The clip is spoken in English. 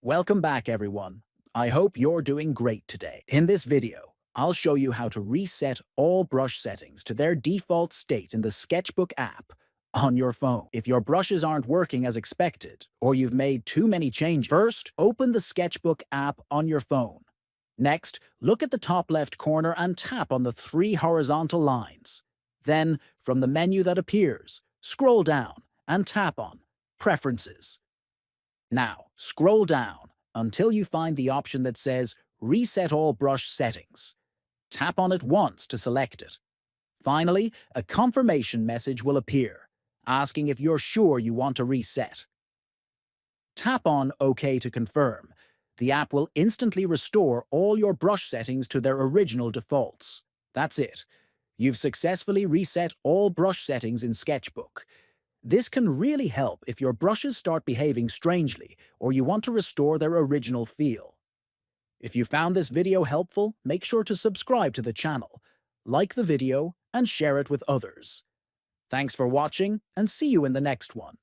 Welcome back, everyone. I hope you're doing great today. In this video, I'll show you how to reset all brush settings to their default state in the Sketchbook app on your phone. If your brushes aren't working as expected, or you've made too many changes, first, open the Sketchbook app on your phone. Next, look at the top left corner and tap on the three horizontal lines. Then, from the menu that appears, scroll down and tap on Preferences. Now, scroll down until you find the option that says Reset All Brush Settings. Tap on it once to select it. Finally, a confirmation message will appear, asking if you're sure you want to reset. Tap on OK to confirm. The app will instantly restore all your brush settings to their original defaults. That's it. You've successfully reset all brush settings in Sketchbook. This can really help if your brushes start behaving strangely or you want to restore their original feel. If you found this video helpful, make sure to subscribe to the channel, like the video, and share it with others. Thanks for watching, and see you in the next one.